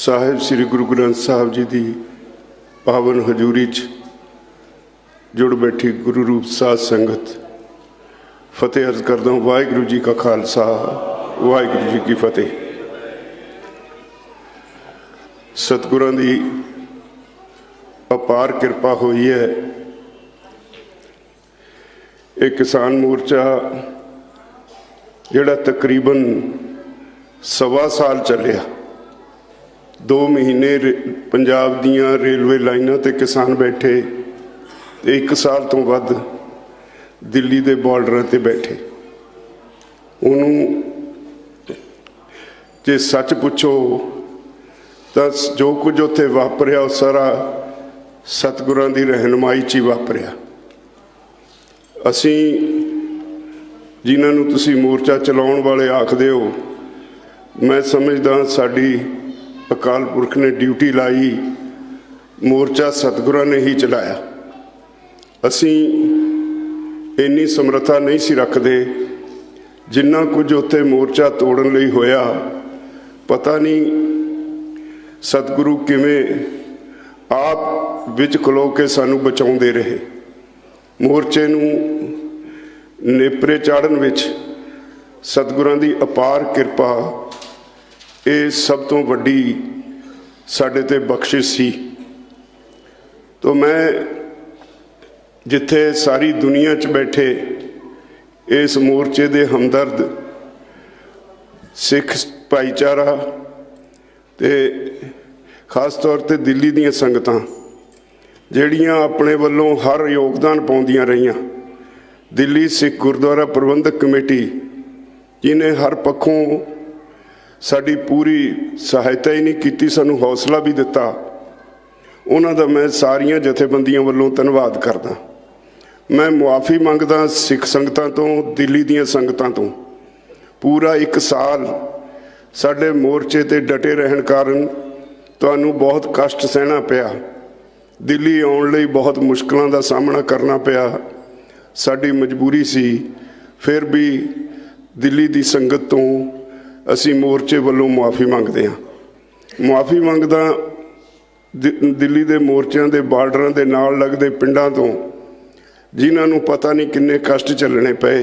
साहिब श्री गुरु ग्रंथ साहब जी की पावन हजूरी च जुड़ बैठी गुरु रूप साध संगत फतेह अर्ज करदा हूं। वाहिगुरू जी का खालसा, वाहिगुरू जी की फतेह। सतगुरां दी अपार कृपा हुई है। एक किसान मोर्चा जिहड़ा तकरीबन 1.25 साल चलिया, 2 महीने पंजाब दियां रेलवे लाइनां ते किसान बैठे, 1 साल तो वध दिल्ली के बॉर्डर ते बैठे। उन्होंने जे सच पुछो तो जो कुछ उत्थे वापरिया वो सारा सतगुरां दी रहनुमाई च ही वापरिया। असी जिन्हां नूं तुसीं मोर्चा चलाउण वाले आखदे हो, मैं समझदा साडी अकाल पुरख ने ड्यूटी लाई, मोर्चा सतगुरां ने ही चलाया। असी इन्नी समर्था नहीं सी रखते जिन्ना कुछ उत्थे मोर्चा तोड़न लई होया। पता नहीं सतगुरु किवें आप विच खलो के सानू बचाउंदे रहे। मोर्चे नूं नेपरे चाढ़न विच सतगुरां दी अपार कृपा ये सब तो वड्डी साडे ते बख्शिश सी। तो मैं जिथे सारी दुनिया च बैठे इस मोर्चे दे हमदर्द सिख भाईचारा ते खास तौर ते दिल्ली दीयां संगतां जिहड़ियां अपने वल्लों हर योगदान पाउंदियां रहियां, दिल्ली सिख गुरुद्वारा प्रबंधक कमेटी जिन्हें हर पक्षों साडी पूरी सहायता ही नहीं की, सानू हौसला भी दिता, उन्हां दा मैं सारियां जथेबंदियां वल्लों धन्नवाद करदा। मैं मुआफ़ी मंगदा सिख संगतां तो, दिल्ली दीयां संगतां तो। पूरा 1 साल साडे मोर्चे ते डटे रहन कारण तुहानू बहुत कष्ट सहना पिया, दिल्ली आउण लई बहुत मुश्किलां दा सामना करना पिया। साडी मजबूरी सी, फिर भी दिल्ली दी संगत तो असी मोर्चे वालों मुआफ़ी मंगते हैं। मुआफ़ी मंगदा दिल्ली के मोर्चों के बार्डर के नाल लगते पिंडां तो जिन्होंने पता नहीं किन्ने कष्ट झलने पे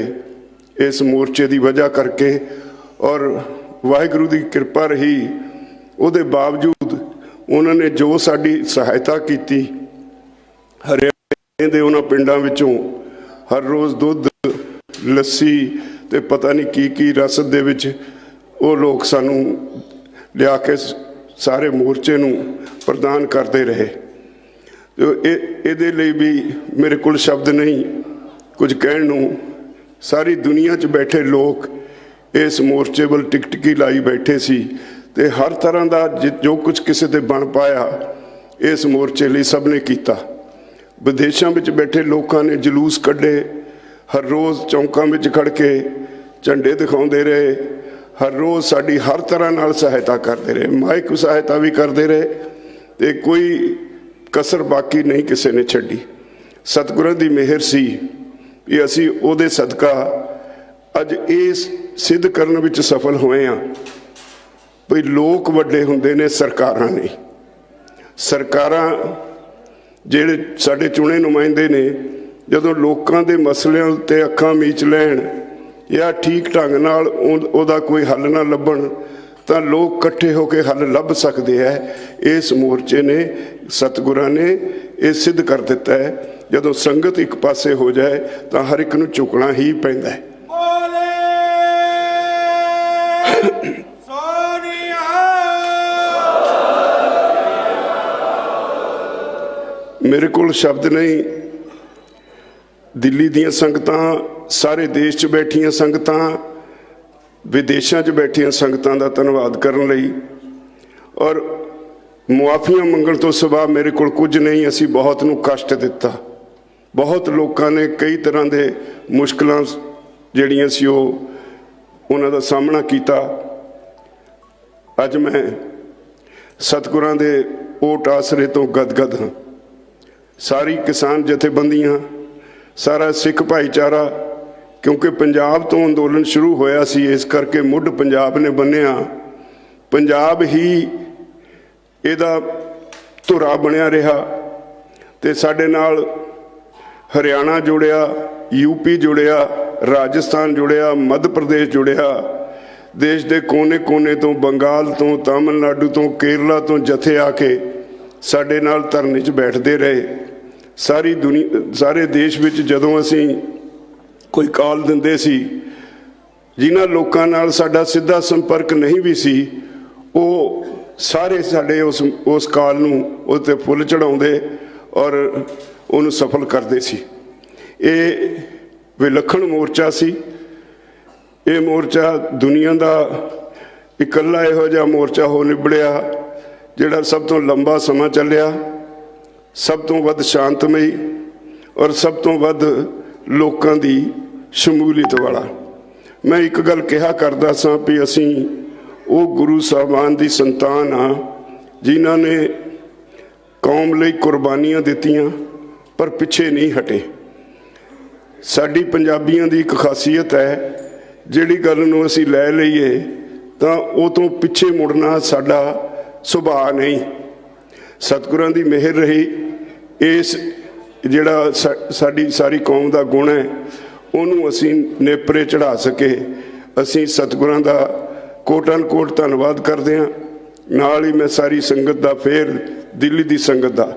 इस मोर्चे की वजह करके, और वाहिगुरू की कृपा रही उहदे बावजूद उन्होंने जो साडी सहायता की। हरियाणे के उन्हां पिंडां विचों हर रोज़ दुध लस्सी ते पता नहीं की रसद दे विच वो लोग सानू लिया के सारे मोर्चे नूं प्रदान करते रहे। तो ये लिए भी मेरे को शब्द नहीं कुछ कहण नूं। सारी दुनिया च बैठे लोग इस मोर्चे वल टिकटकी लाई बैठे सी ते हर तरह का जो कुछ किसी ते बन पाया इस मोर्चे लिए सब ने किया। विदेशों में बैठे लोगों ने जलूस कढ़े, हर रोज़ चौंकों में खड़ के झंडे दिखाते रहे, हर रोज़ साड़ी हर तरह नाल सहायता करते रहे, माइक सहायता भी करते रहे, तो कोई कसर बाकी नहीं किसी ने छड्डी। सतगुरां दी मेहर सी कि असी उहदे सदका अज ये सिद्ध करन विच सफल होए हां भी लोग वड्डे हुंदे ने, सरकारां नहीं। सरकारां जिहड़े साडे चुणे नुमाइंदे ने जदों लोकां दे मसलिਆਂ ते अखां मीच लैण या ठीक ढंग नाल उहदा कोई हल ना लभण तो लोग इकट्ठे होकर हल लभ सकते हैं। इस मोर्चे ने सतगुरां ने यह सिद्ध कर दिता है, जदों संगत एक पासे हो जाए तो हर एक नूं झुकना ही पैंदा है। मेरे को शब्द नहीं। दिल्ली दीयां संगतां, सारे देश च बैठियां संगतां, विदेशों च बैठियां संगतां दा धन्नवाद करन लई, और मुआफ़ियां मंगण तो सिवा मेरे को कुछ नहीं। असी बहुत नूं कष्ट दिता, बहुत लोगों ने कई तरह के मुश्किलां जिहड़ियां सी उन्हां दा सामना कीता। अज मैं सतगुरां दे ओट आसरे तो गदगद हाँ। सारी किसान जथेबंदियां, सारा सिख भाईचारा, क्योंकि पंजाब तो अंदोलन शुरू होया सी, इस करके मुढ़ पंजाब ने बन्निया। पंजाब ही ਇਹਦਾ ਧੁਰਾ ਬਣਿਆ ਰਿਹਾ ਤੇ ਸਾਡੇ ਨਾਲ ਹਰਿਆਣਾ ਜੁੜਿਆ, यूपी जुड़िया, राजस्थान जुड़िया, मध्य प्रदेश जुड़िया, देश के कोने कोने तो, बंगाल तो, तमिलनाडु तो, केरला तो जथे आके साडे नाल धरने च बैठते रहे। सारी दुनिया, सारे देश विच जदों असीं कोई कॉल दिंदे सी, जिन्हां लोकां नाल साडा सीधा संपर्क नहीं भी सी, वो सारे साडे उस कॉल नूं उत्ते फुੱਲ चढ़ाउंदे और उहनूं सफल करदे सी। ये विलखण मोर्चा सी। ये मोर्चा दुनिया का इकल्ला इहो जिहा मोर्चा हो निबड़िया जिहड़ा सब तो लंबा समा चलिया, सब तो वध शांतमई और सब तो वध लोकां दी शमूलीयत वाला। मैं एक गल कहा करदा सां भी असीं वो गुरु साहबान दी संतान हाँ जिन्हां ने कौम लई कुर्बानियां दित्तियां पर पिछे नहीं हटे। साडी पंजाबियों की एक खासीयत है, जिहड़ी गल नूं असीं लै लईए तां उह तों पिछे मुड़ना साडा सुभाਅ नहीं। सतगुरां दी मेहर रही, इस जिहड़ा साडी सारी कौम का गुण है उहनूं असीं नेपरे चढ़ा सके। असीं सतगुरां दा कोट अन कोट धन्नवाद करदे हां। नाल ही मैं सारी संगत दा, फिर दिल्ली दी संगत दा,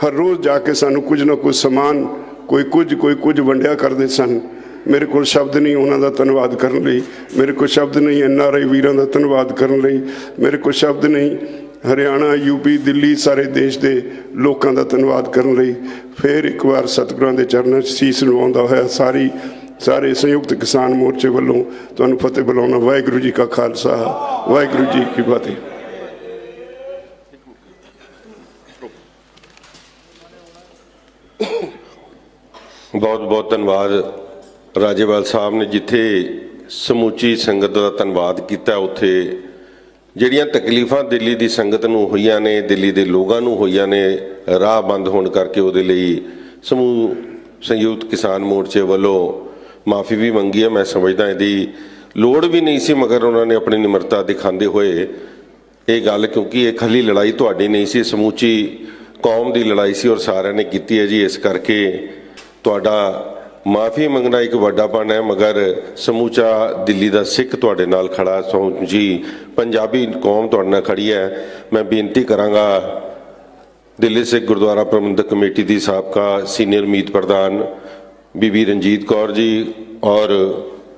हर रोज़ जाके सानूं कुछ ना कुछ समान कोई कुछ वंडिया करते सन। मेरे को शब्द नहीं उन्होंने धन्यवाद करने लई, मेरे को शब्द नहीं NRI वीरों का धन्यवाद करने लई, मेरे को शब्द नहीं हरियाणा, यूपी, दिल्ली सारे देश के लोगों का धन्यवाद करने लई। फिर एक बार सतगुरां दे चरणों च सीस नवाउंदा होया सारे संयुक्त किसान मोर्चे वालों तुहानूं फतेह बुलाउणा। वाहिगुरू जी का खालसा, वाहिगुरू जी की फतेह। बहुत बहुत धन्यवाद राजेवाल साहब ने, जिथे समूची संगत का धन्यवाद किया, उत्थे जिहड़ियां तकलीफां दिल्ली की संगत नूं होईयां ने, दिल्ली के लोगों नूं होईयां ने, राह बंद होने करके उहदे लई समूह संयुक्त किसान मोर्चे वालों माफ़ी भी मंगी है। मैं समझदा इहदी लोड़ भी नहीं सी, मगर उन्होंने अपनी निमरता दिखाते हुए ये गल, क्योंकि ये खाली लड़ाई तुहाडी नहीं सी, समूची कौम की लड़ाई सी और सारिਆਂ ने की है जी। इस करके तुहाडा माफ़ी मंगना एक वड्डापन है, मगर समूचा दिल्ली का सिख तुहाडे नाल खड़ा, समूची पंजाबी कौम तुहाडे नाल खड़ी है। मैं बेनती करांगा दिल्ली सिख गुरुद्वारा प्रबंधक कमेटी की साबका सीनियर मीत प्रधान बीबी रंजीत कौर जी और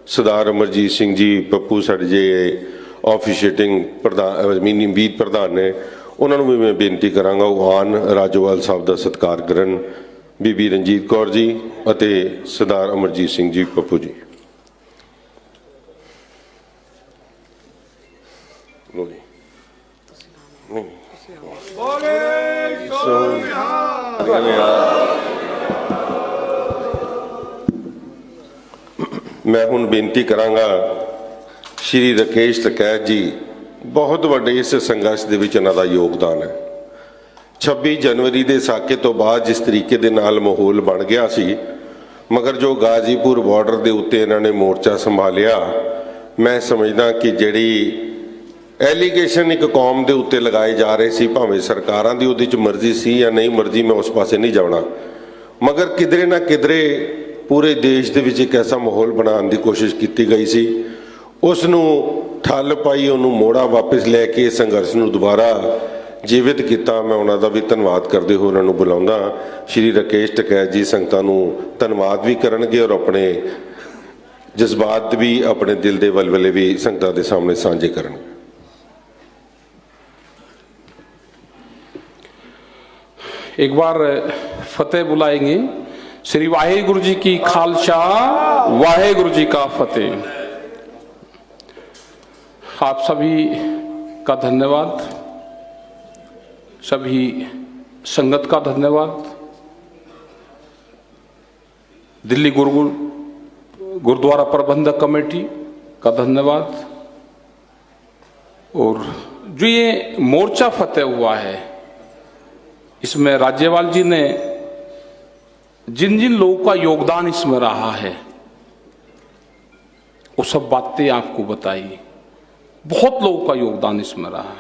सरदार अमरजीत सिंह जी पप्पू साडे जे ऑफिशिएटिंग प्रधान मीत प्रधान ने, उन्होंने भी मैं बेनती करांगा वो आन राजोवाल साहब का सत्कार करन। बीबी रंजीत कौर जी अते सरदार अमरजीत सिंह जी पप्पू जी। लो जी। मैं हुण बेनती करांगा श्री राकेश टकैत जी, बहुत वड्डे इस संघर्ष दे विच इन्हां दा योगदान है। 26 जनवरी के साके तो बाद जिस तरीके दे नाल माहौल बन गया सी, मगर जो गाजीपुर बॉर्डर के उत्ते इन्होंने मोर्चा संभालिया, मैं समझदा कि जिहड़ी एलीगेशन एक कौम के उत्ते लगाए जा रहे सी, भावें सरकारां दी उहदे च मर्जी सी या नहीं मर्जी, मैं उस पासे नहीं जाना, मगर किधरे ना किधरे पूरे देश दे विच एक ऐसा माहौल बनाने की कोशिश की गई सी। उसनूं ठल पाई, उन्होंने मोड़ा वापस लैके संघर्ष नूं दोबारा जीवित किया। मैं उन्होंने भी धन्यवाद करते हुए उन्होंने बुलाऊंगा। श्री राकेश टकैत जी संगतां नूं धन्यवाद भी करनगे और अपने जज्बात भी, अपने दिल के वलवले भी संगतां दे सामने साझे करनगे। एक बार फतेह बुलाएंगे। श्री वाहेगुरु जी की खालसा, वाहेगुरु जी का फतेह। आप सभी का धन्यवाद, सभी संगत का धन्यवाद, दिल्ली गुरुद्वारा प्रबंधक कमेटी का धन्यवाद। और जो ये मोर्चा फतेह हुआ है, इसमें राज्यपाल जी ने जिन जिन लोगों का योगदान इसमें रहा है वो सब बातें आपको बताई। बहुत लोगों का योगदान इसमें रहा।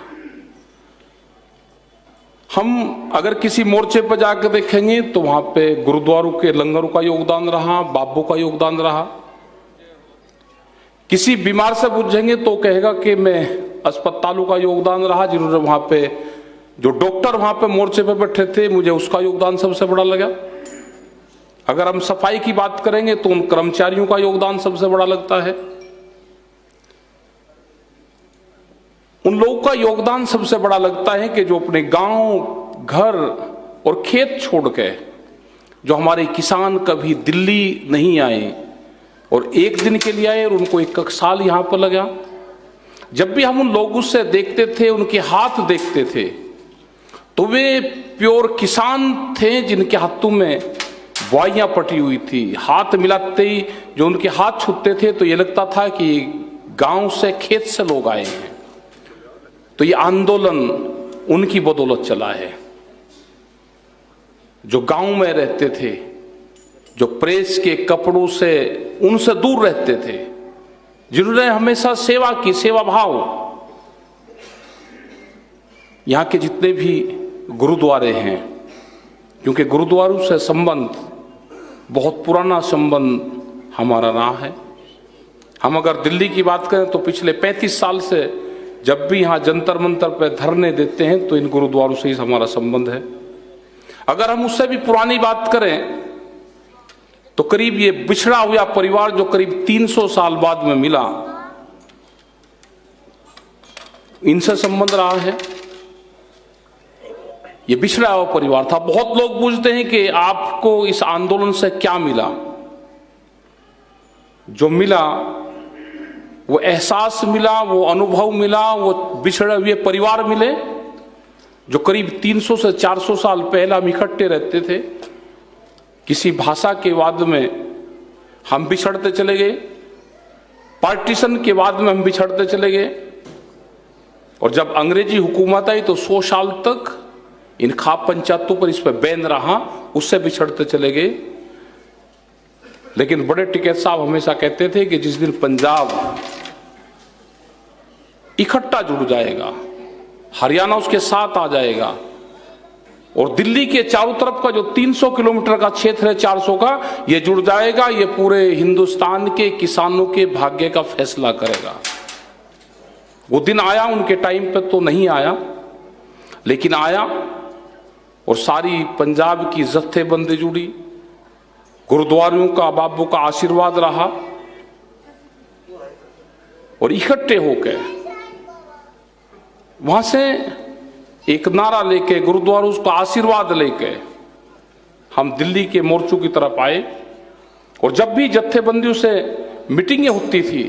हम अगर किसी मोर्चे पर जाकर देखेंगे तो वहां पे गुरुद्वारों के लंगरों का योगदान रहा, बाबों का योगदान रहा। किसी बीमार से पूछेंगे तो कहेगा कि मैं अस्पतालों का योगदान रहा, जिन्होंने वहां पे जो डॉक्टर वहां पे मोर्चे पे बैठे थे, मुझे उसका योगदान सबसे बड़ा लगा। अगर हम सफाई की बात करेंगे तो उन कर्मचारियों का योगदान सबसे बड़ा लगता है। उन लोगों का योगदान सबसे बड़ा लगता है कि जो अपने गांव, घर और खेत छोड़ के, जो हमारे किसान कभी दिल्ली नहीं आए और एक दिन के लिए आए और उनको एक साल यहां पर लगा। जब भी हम उन लोगों से देखते थे, उनके हाथ देखते थे, तो वे प्योर किसान थे जिनके हाथों में बुआइयां पटी हुई थी। हाथ मिलाते ही जो उनके हाथ छूते थे तो ये लगता था कि गांव से, खेत से लोग आए हैं। तो ये आंदोलन उनकी बदौलत चला है, जो गांव में रहते थे, जो प्रेस के कपड़ों से उनसे दूर रहते थे, जिन्होंने हमेशा सेवा की, सेवा भाव। यहां के जितने भी गुरुद्वारे हैं, क्योंकि गुरुद्वारों से संबंध, बहुत पुराना संबंध हमारा रहा है। हम अगर दिल्ली की बात करें तो पिछले 35 साल से जब भी यहाँ जंतर मंतर पर धरने देते हैं तो इन गुरुद्वारों से ही हमारा संबंध है। अगर हम उससे भी पुरानी बात करें तो करीब ये बिछड़ा हुआ परिवार जो करीब 300 साल बाद में मिला, इनसे संबंध रहा है। ये बिछड़ा हुआ परिवार था। बहुत लोग पूछते हैं कि आपको इस आंदोलन से क्या मिला। जो मिला वो एहसास मिला, वो अनुभव मिला, वो बिछड़े हुए परिवार मिले, जो करीब 300 से 400 साल पहले हम इकट्ठे रहते थे। किसी भाषा के बाद में हम बिछड़ते चले गए, पार्टीशन के बाद में हम बिछड़ते चले गए, और जब अंग्रेजी हुकूमत आई तो 100 साल तक इन खाप पंचायतों पर इस पर बैन रहा, उससे बिछड़ते चले गए। लेकिन बड़े टिकैत साहब हमेशा कहते थे कि जिस दिन पंजाब इकट्ठा जुड़ जाएगा, हरियाणा उसके साथ आ जाएगा, और दिल्ली के चारों तरफ का जो 300 किलोमीटर का क्षेत्र है, 400 का, ये जुड़ जाएगा, ये पूरे हिंदुस्तान के किसानों के भाग्य का फैसला करेगा। वो दिन आया, उनके टाइम पे तो नहीं आया, लेकिन आया, और सारी पंजाब की जत्थेबंदी जुड़ी, गुरुद्वारों का, बाबू का आशीर्वाद रहा, और इकट्ठे होकर वहां से एक नारा लेके, गुरुद्वारों का आशीर्वाद लेके हम दिल्ली के मोर्चों की तरफ आए। और जब भी जत्थेबंदियों से मीटिंगें होती थी,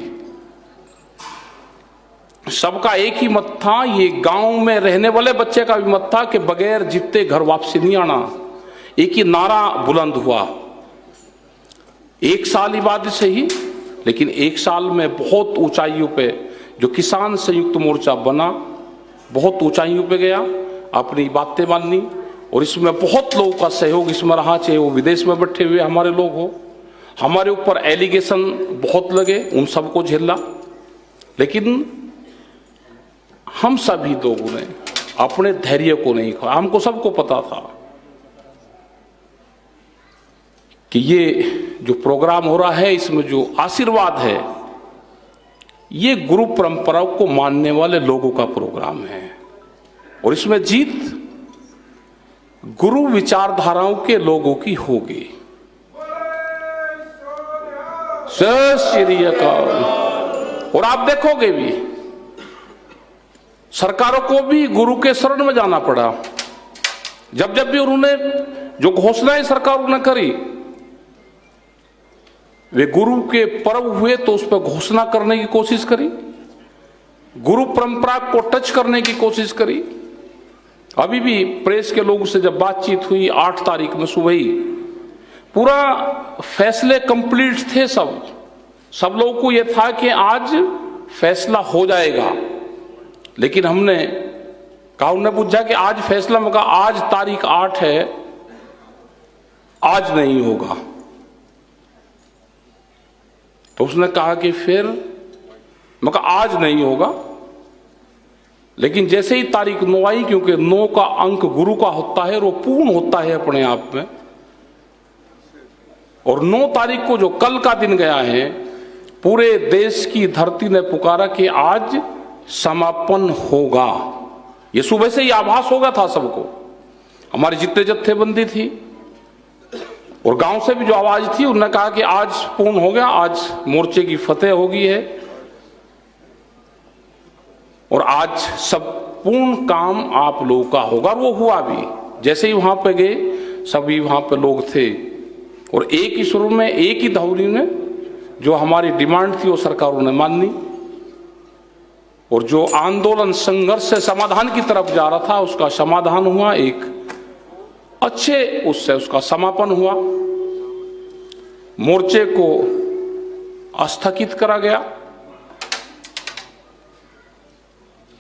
सबका एक ही मत था, ये गांव में रहने वाले बच्चे का भी मत था कि बगैर जीते घर वापसी नहीं आना। एक ही नारा बुलंद हुआ। एक साल ही बाद से ही, लेकिन एक साल में बहुत ऊंचाइयों पे जो किसान संयुक्त मोर्चा बना, बहुत ऊंचाइयों पे गया, अपनी बातें मानी, और इसमें बहुत लोगों का सहयोग इसमें रहा, चाहे वो विदेश में बैठे हुए हमारे लोग हो। हमारे ऊपर एलिगेशन बहुत लगे, उन सबको झेला, लेकिन हम सभी लोगों ने अपने धैर्य को नहीं खोया। हमको सबको पता था कि ये जो प्रोग्राम हो रहा है, इसमें जो आशीर्वाद है, ये गुरु परंपराओं को मानने वाले लोगों का प्रोग्राम है, और इसमें जीत गुरु विचारधाराओं के लोगों की होगी। जय श्री अकाल। और आप देखोगे भी, सरकारों को भी गुरु के शरण में जाना पड़ा। जब जब भी उन्होंने जो घोषणाएं सरकार ने करी, वे गुरु के पर्व हुए तो उस पर घोषणा करने की कोशिश करी, गुरु परंपरा को टच करने की कोशिश करी। अभी भी प्रेस के लोगों से जब बातचीत हुई 8 तारीख में सुबह ही, पूरा फैसले कंप्लीट थे। सब लोगों को यह था कि आज फैसला हो जाएगा, लेकिन हमने कहा, उन्होंने पूछा कि आज फैसला, मैं कहा आज तारीख 8 है, आज नहीं होगा। तो उसने कहा कि फिर, मैं कहा आज नहीं होगा, लेकिन जैसे ही तारीख 9 आई, क्योंकि 9 का अंक गुरु का होता है और वो पूर्ण होता है अपने आप में, और 9 तारीख को जो कल का दिन गया है, पूरे देश की धरती ने पुकारा कि आज समापन होगा। ये सुबह से ही आभास हो गया था सबको। हमारी जितने जत्थेबंदी थी और गांव से भी जो आवाज थी, उन्होंने कहा कि आज पूर्ण हो गया, आज मोर्चे की फतेह हो गई है और आज सब पूर्ण काम आप लोगों का होगा। और वो हुआ भी। जैसे ही वहां पे गए, सभी वहां पे लोग थे और एक ही सुर में, एक ही धौरी में जो हमारी डिमांड थी वो सरकारों ने मानी, और जो आंदोलन संघर्ष से समाधान की तरफ जा रहा था उसका समाधान हुआ, एक अच्छे उससे उसका समापन हुआ। मोर्चे को स्थगित करा गया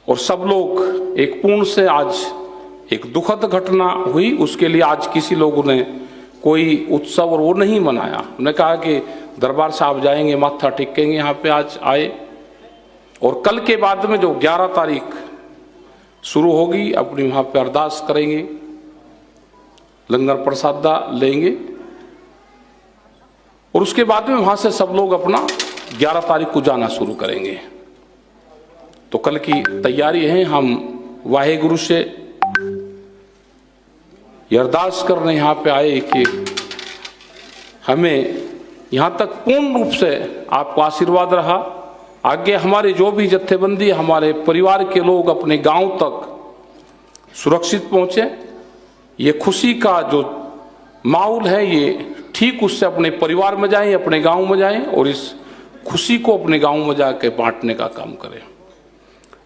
और सब लोग एक पूर्ण से, आज एक दुखद घटना हुई, उसके लिए आज किसी लोगों ने कोई उत्सव और वो नहीं मनाया। उन्होंने कहा कि दरबार साहब जाएंगे, माथा टेकेंगे, यहाँ पे आज आए, और कल के बाद में जो 11 तारीख शुरू होगी, अपनी वहाँ पे अरदास करेंगे, लंगर प्रसादा लेंगे, और उसके बाद में वहाँ से सब लोग अपना 11 तारीख को जाना शुरू करेंगे। तो कल की तैयारी है। हम वाहेगुरु से ये अरदास करने यहाँ पे आए कि हमें यहाँ तक पूर्ण रूप से आपका आशीर्वाद रहा। आगे हमारे जो भी जत्थेबंदी, हमारे परिवार के लोग अपने गांव तक सुरक्षित पहुंचे। ये खुशी का जो माहौल है, ये ठीक उससे अपने परिवार में जाएं, अपने गांव में जाएं और इस खुशी को अपने गांव में जाके बांटने का काम करें।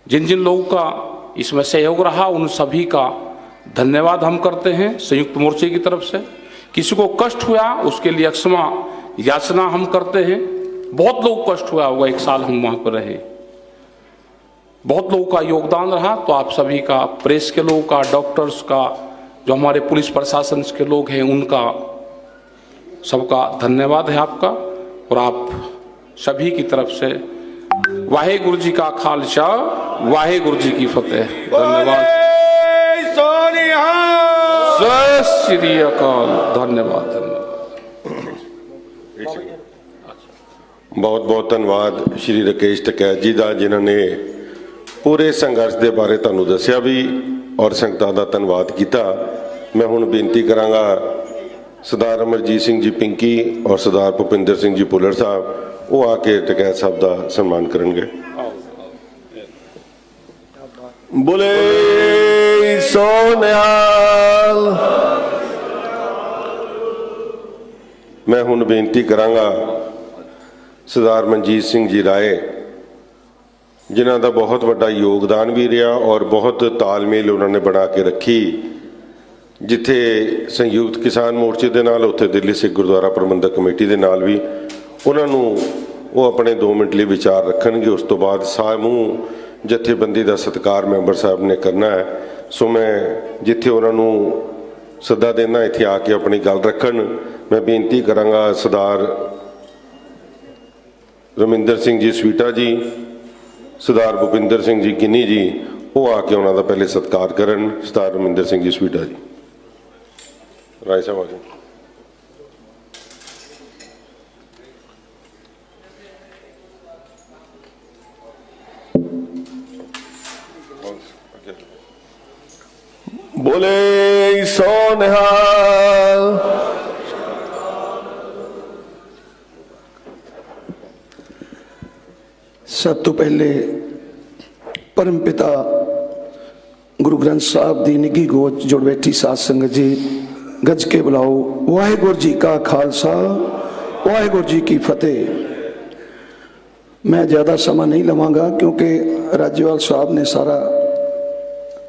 जिन जिन लोगों का इसमें सहयोग रहा, उन सभी का धन्यवाद हम करते हैं संयुक्त मोर्चे की तरफ से। किसी को कष्ट हुआ उसके लिए क्षमा याचना हम करते हैं। बहुत लोग कष्ट हुआ होगा, 1 साल हम वहाँ पर रहे, बहुत लोगों का योगदान रहा। तो आप सभी का, प्रेस के लोगों का, डॉक्टर्स का, जो हमारे पुलिस प्रशासन के लोग हैं, उनका सबका धन्यवाद है आपका। और आप सभी की तरफ से वाहेगुरु जी का खालसा, वाहेगुरु जी की फतेह। धन्यवाद। जय श्री अकाल। धन्यवाद, धन्यवाद। बहुत बहुत धन्यवाद श्री राकेश टकैत जी का, जिन्होंने पूरे संघर्ष के बारे तुहानू दस्सिया भी और संगतां दा धन्यवाद किया। मैं हुण बेनती करांगा सरदार अमरजीत सिंह जी पिंकी और सरदार भुपिंदर सिंह जी भुल्लर साहब, वो आके टकैत साहब का सम्मान करेंगे। बोले सो निहाल। मैं हुण बेनती करांगा सरदार मनजीत सिंह जी राय, जिन्हां दा बहुत वड्डा योगदान भी रहा और बहुत तालमेल उन्होंने बना के रखी। जिथे संयुक्त किसान मोर्चे के नाल, उत्थे दिल्ली सिख गुरुद्वारा प्रबंधक कमेटी के नाल भी उन्होंने वो अपने 2 मिनट लिए विचार रखणगे। उस तो बाद समूह जथेबंदी का सत्कार मैंबर साहब ने करना है। सो मैं जिथे उन्होंने सदा देना, इत्थे आके अपनी गल रखन। मैं बेनती करांगा सरदार रमिंदर सिंह जी स्वीटा जी, सरदार भुपिंदर सिंह जी गिन्नी जी, वो आके उन्होंने पहले सत्कार करन। सरदार रमिंदर सिंह जी स्वीटा जी, राय साहब आगे। बोले सो निहाल। सब तो पहले परम पिता गुरु ग्रंथ साहब की निगी गोच जुड़ बैठी साध संगत जी, गज के बुलाओ। वाहेगुरु जी का खालसा, वाहेगुरु जी की फतेह। मैं ज़्यादा समय नहीं लवांगा क्योंकि राज्यपाल साहब ने सारा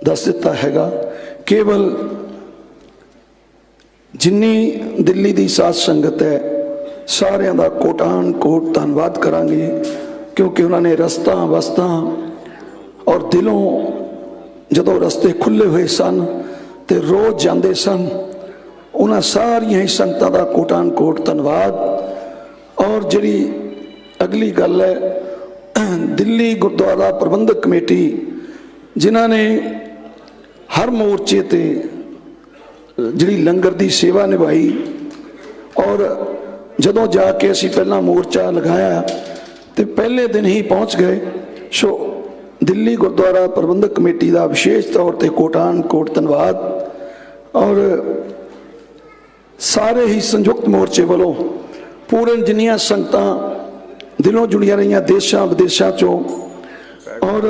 दस दिता हैगा। केवल जिन्नी दिल्ली की साध संगत है, सारिਆਂ ਦਾ कोटान कोट धन्यवाद करांगे, क्योंकि उन्होंने रस्ता वस्ता और दिलों जदों रस्ते खुले हुए सन तो रोज जाते सन। उन्होंने सारिया ही संगतां दा कोटान कोट धन्यवाद। और जी अगली गल है, दिल्ली गुरुद्वारा प्रबंधक कमेटी ਜਿਨ੍ਹਾਂ ਨੇ ਹਰ ਮੋਰਚੇ ਤੇ ਜਿਹੜੀ ਲੰਗਰ ਦੀ ਸੇਵਾ ਨਿਭਾਈ। ਔਰ ਜਦੋਂ ਜਾ ਕੇ ਅਸੀਂ ਪਹਿਲਾਂ ਮੋਰਚਾ ਲਗਾਇਆ ਤੇ ਪਹਿਲੇ ਦਿਨ ਹੀ ਪਹੁੰਚ ਗਏ। ਸੋ ਦਿੱਲੀ ਗੁਰਦੁਆਰਾ ਪ੍ਰਬੰਧਕ ਕਮੇਟੀ ਦਾ ਵਿਸ਼ੇਸ਼ ਤੌਰ ਤੇ ਕੋਟਾਨ ਕੋਟ ਧੰਨਵਾਦ। ਔਰ ਸਾਰੇ ਹੀ ਸੰਯੁਕਤ ਮੋਰਚੇ ਵੱਲੋਂ ਪੂਰਨ ਜਿੰਨੀਆਂ ਸੰਗਤਾਂ ਦਿਲੋਂ ਜੁੜੀਆਂ ਰਹੀਆਂ ਦੇਸ਼ਾਂ ਵਿਦੇਸ਼ਾਂ ਚੋਂ, ਔਰ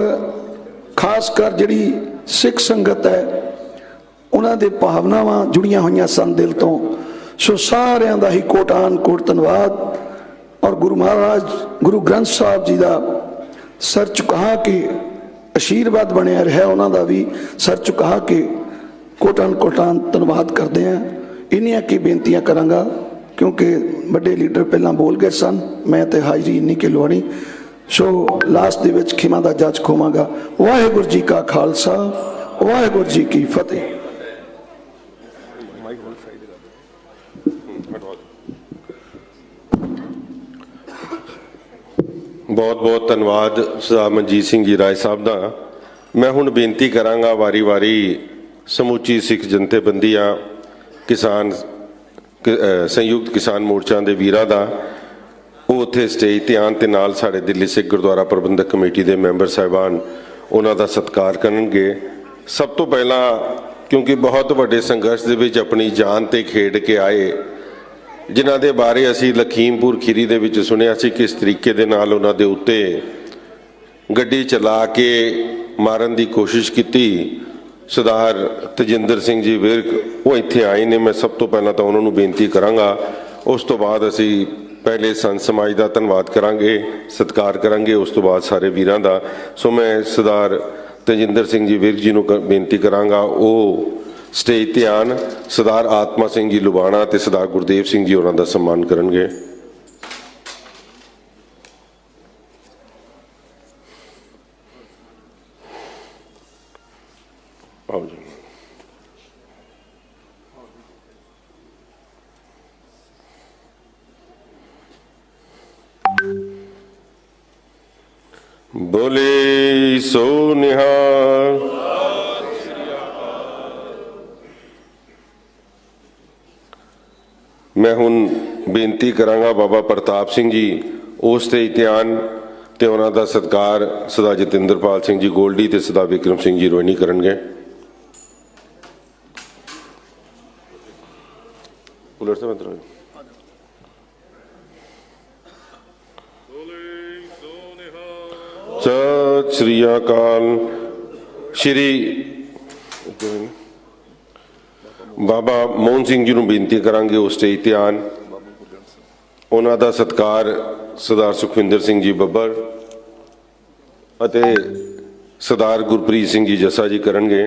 ਖਾਸ ਕਰ ਜਿਹੜੀ ਸਿੱਖ ਸੰਗਤ ਹੈ ਉਹਨਾਂ ਦੇ ਭਾਵਨਾਵਾਂ ਜੁੜੀਆਂ ਹੋਈਆਂ ਸਨ ਦਿਲ ਤੋਂ। ਸੋ ਸਾਰਿਆਂ ਦਾ ਹੀ ਕੋਟਾਨ ਕੋਟ ਧੰਨਵਾਦ। ਔਰ ਗੁਰੂ ਮਹਾਰਾਜ ਗੁਰੂ ਗ੍ਰੰਥ ਸਾਹਿਬ ਜੀ ਦਾ ਸਰ ਝੁਕਾ ਕੇ ਆਸ਼ੀਰਵਾਦ ਬਣਿਆ ਰਿਹਾ, ਉਹਨਾਂ ਦਾ ਵੀ ਸਰ ਝੁਕਾ ਕੇ ਕੋਟਾਨ ਧੰਨਵਾਦ ਕਰਦੇ ਹਾਂ। ਇੰਨੀਆਂ ਕੀ ਬੇਨਤੀਆਂ ਕਰਾਂਗਾ ਕਿਉਂਕਿ ਵੱਡੇ ਲੀਡਰ ਪਹਿਲਾਂ ਬੋਲ ਗਏ ਸਨ, ਮੈਂ ਤੇ ਹਾਜ਼ਰੀ ਇੰਨੀ ਕਿ ਲੋਣੀ। ਸੋ ਲਾਸਟ ਦੇ ਵਿੱਚ ਖਿਮਾ ਦਾ ਜੱਜ ਖੋਵਾਂਗਾ। ਵਾਹਿਗੁਰੂ ਜੀ ਕਾ ਖਾਲਸਾ, ਵਾਹਿਗੁਰੂ ਜੀ ਕੀ ਫਤਿਹ। ਬਹੁਤ ਬਹੁਤ ਧੰਨਵਾਦ ਸਰਦਾਰ ਮਨਜੀਤ ਸਿੰਘ ਜੀ ਰਾਏ ਸਾਹਿਬ ਦਾ। ਮੈਂ ਹੁਣ ਬੇਨਤੀ ਕਰਾਂਗਾ ਵਾਰੀ-ਵਾਰੀ ਸਮੁੱਚੀ ਸਿੱਖ ਜਨਤੇਬੰਦੀਆਂ, ਕਿਸਾਨ ਸੰਯੁਕਤ ਕਿਸਾਨ ਮੋਰਚਾ ਦੇ ਵੀਰਾਂ ਦਾ, ਉਹ ਉੱਥੇ ਸਟੇਜ ਤੇ ਆਉਣ ਤੇ ਨਾਲ ਸਾਡੇ ਦਿੱਲੀ ਸਿੱਖ ਗੁਰਦੁਆਰਾ ਪ੍ਰਬੰਧਕ ਕਮੇਟੀ ਦੇ ਮੈਂਬਰ ਸਾਹਿਬਾਨ ਉਹਨਾਂ ਦਾ ਸਤਿਕਾਰ ਕਰਨਗੇ। ਸਭ ਤੋਂ ਪਹਿਲਾਂ ਕਿਉਂਕਿ ਬਹੁਤ ਵੱਡੇ ਸੰਘਰਸ਼ ਦੇ ਵਿੱਚ ਆਪਣੀ ਜਾਨ ਤੇ ਖੇਡ ਕੇ ਆਏ, ਜਿਨ੍ਹਾਂ ਦੇ ਬਾਰੇ ਅਸੀਂ ਲਖੀਮਪੁਰ ਖੀਰੀ ਦੇ ਵਿੱਚ ਸੁਣਿਆ ਸੀ ਕਿਸ ਤਰੀਕੇ ਦੇ ਨਾਲ ਉਹਨਾਂ ਦੇ ਉੱਤੇ ਗੱਡੀ ਚਲਾ ਕੇ ਮਾਰਨ ਦੀ ਕੋਸ਼ਿਸ਼ ਕੀਤੀ। ਸਰਦਾਰ ਤਜਿੰਦਰ ਸਿੰਘ ਜੀ ਵਿਰਕ ਉਹ ਇੱਥੇ ਆਏ ਨੇ। ਮੈਂ ਸਭ ਤੋਂ ਪਹਿਲਾਂ ਤਾਂ ਉਹਨਾਂ ਨੂੰ ਬੇਨਤੀ ਕਰਾਂਗਾ, ਉਸ ਤੋਂ ਬਾਅਦ ਅਸੀਂ ਪਹਿਲੇ ਸੰਤ ਸਮਾਜ ਦਾ ਧੰਨਵਾਦ ਕਰਾਂਗੇ, ਸਤਿਕਾਰ ਕਰਾਂਗੇ, ਉਸ ਤੋਂ ਬਾਅਦ ਸਾਰੇ ਵੀਰਾਂ ਦਾ। ਸੋ ਮੈਂ ਸਰਦਾਰ ਤਜਿੰਦਰ ਸਿੰਘ ਜੀ ਵਿਰਕ ਜੀ ਨੂੰ ਬੇਨਤੀ ਕਰਾਂਗਾ ਉਹ ਸਟੇਜ ਤੇ ਆਉਣ। ਸਰਦਾਰ ਆਤਮਾ ਸਿੰਘ ਜੀ ਲੁਬਾਣਾ ਤੇ ਸਰਦਾਰ ਗੁਰਦੇਵ ਸਿੰਘ ਜੀ ਉਹਨਾਂ ਦਾ ਸਨਮਾਨ ਕਰਨਗੇ। ਆਓ ਜੀ। ਬੋਲੇ ਸੋ ਨਿਹਾਲ। ਮੈਂ ਹੁਣ ਬੇਨਤੀ ਕਰਾਂਗਾ ਬਾਬਾ ਪ੍ਰਤਾਪ ਸਿੰਘ ਜੀ ਉਸ ਤੇ ਇਤਿਹਾਨ ਤੇ ਉਹਨਾਂ ਦਾ ਸਤਿਕਾਰ ਸਰਦਾਰ ਜਤਿੰਦਰਪਾਲ ਸਿੰਘ ਜੀ ਗੋਲਡੀ ਤੇ ਸਰਦਾਰ ਵਿਕਰਮ ਸਿੰਘ ਜੀ ਰੋਹਿਣੀ ਕਰਨਗੇ। ਸਤਿ ਸ੍ਰੀ ਅਕਾਲ। ਸ਼੍ਰੀ ਬਾਬਾ ਮੋਹਨ ਸਿੰਘ ਜੀ ਨੂੰ ਬੇਨਤੀ ਕਰਾਂਗੇ ਉਸ ਸਟੇਜ ਤੇ ਆਉਣ। ਉਹਨਾਂ ਦਾ ਸਤਿਕਾਰ ਸਰਦਾਰ ਸੁਖਵਿੰਦਰ ਸਿੰਘ ਜੀ ਬੱਬਰ ਅਤੇ ਸਰਦਾਰ ਗੁਰਪ੍ਰੀਤ ਸਿੰਘ ਜੀ ਜੱਸਾ ਜੀ ਕਰਨਗੇ।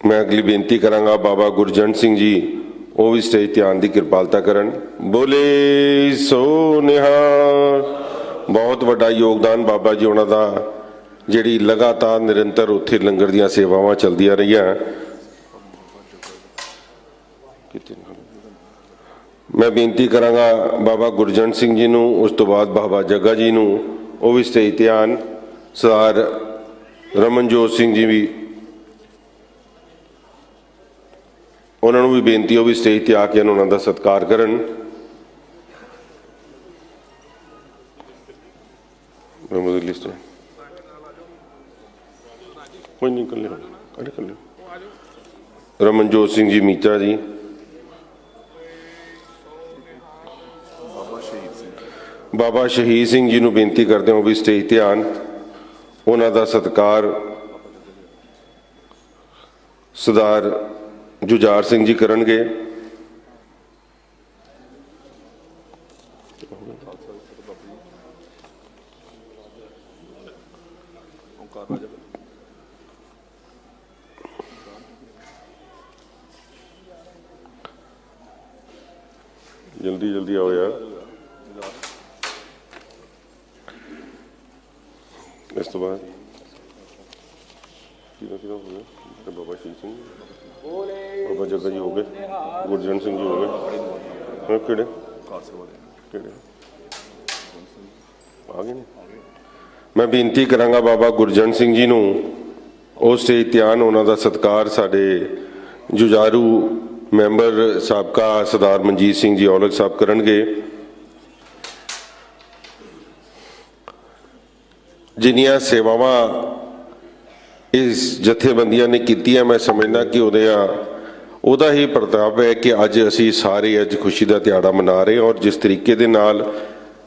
ਮੈਂ ਅਗਲੀ ਬੇਨਤੀ ਕਰਾਂਗਾ ਬਾਬਾ ਗੁਰਜੰਟ ਸਿੰਘ ਜੀ, ਉਹ ਵੀ ਸਟੇਜ ਤੇ ਆਉਣ ਦੀ ਕਿਰਪਾਲਤਾ ਕਰਨ। ਬੋਲੇ ਸੋ ਨਿਹਾਲ। ਬਹੁਤ ਵੱਡਾ ਯੋਗਦਾਨ ਬਾਬਾ ਜੀ ਉਹਨਾਂ ਦਾ, ਜਿਹੜੀ ਲਗਾਤਾਰ ਨਿਰੰਤਰ ਉੱਥੇ ਲੰਗਰ ਦੀਆਂ ਸੇਵਾਵਾਂ ਚੱਲਦੀਆਂ ਰਹੀਆਂ। ਮੈਂ ਬੇਨਤੀ ਕਰਾਂਗਾ ਬਾਬਾ ਗੁਰਜੰਟ ਸਿੰਘ ਜੀ ਨੂੰ, ਉਸ ਤੋਂ ਬਾਅਦ ਬਾਬਾ ਜੱਗਾ ਜੀ ਨੂੰ, ਉਹ ਵੀ ਸਟੇਜ ਤੇ ਆਉਣ। ਸਰਦਾਰ ਰਮਨਜੋਤ ਸਿੰਘ ਜੀ ਵੀ, ਉਹਨਾਂ ਨੂੰ ਵੀ ਬੇਨਤੀ ਉਹ ਵੀ ਸਟੇਜ ਤੇ ਆ ਕੇ ਉਹਨਾਂ ਦਾ ਸਤਿਕਾਰ ਕਰਨ। ਲਿਸਟ ਕੋਈ ਨਹੀਂ ਕਰ ਲਿਓ। ਰਮਨਜੋਤ ਸਿੰਘ ਜੀ ਮੀਚਾ ਜੀ, ਬਾਬਾ ਸ਼ਹੀਦ ਸਿੰਘ ਜੀ ਨੂੰ ਬੇਨਤੀ ਕਰਦੇ ਹਾਂ ਉਹ ਵੀ ਸਟੇਜ ਤੇ ਆਉਣ। ਉਹਨਾਂ ਦਾ ਸਤਿਕਾਰ ਸਰਦਾਰ ਜੁਝਾਰ ਸਿੰਘ ਜੀ ਕਰਨਗੇ। जल्दी जल्दी आओ यार। इस तो बाद बाबा शीर सिंह, बाबा जग्गा जी हो गए, गुरजंट सिंह जी हो गए, किहड़े ਆ ਗਏ ਨੇ। ਮੈਂ ਬੇਨਤੀ ਕਰਾਂਗਾ ਬਾਬਾ ਗੁਰਜੰਟ ਸਿੰਘ ਜੀ ਨੂੰ ਉਹ ਸਟੇਜ ਧਿਆਨ, ਉਹਨਾਂ ਦਾ ਸਤਿਕਾਰ ਸਾਡੇ ਜੁਝਾਰੂ ਮੈਂਬਰ ਸਾਬਕਾ ਸਰਦਾਰ ਮਨਜੀਤ ਸਿੰਘ ਜੀ ਔਲਖ ਸਾਹਿਬ ਕਰਨਗੇ। ਜਿੰਨੀਆਂ ਸੇਵਾਵਾਂ ਇਸ ਜਥੇਬੰਦੀਆਂ ਨੇ ਕੀਤੀਆਂ, ਮੈਂ ਸਮਝਦਾ ਕਿ ਉਹਦਾ ਹੀ ਪ੍ਰਤਾਪ ਹੈ ਕਿ ਅੱਜ ਅਸੀਂ ਸਾਰੇ ਅੱਜ ਖੁਸ਼ੀ ਦਾ ਦਿਹਾੜਾ ਮਨਾ ਰਹੇ ਹਾਂ। ਔਰ ਜਿਸ ਤਰੀਕੇ ਦੇ ਨਾਲ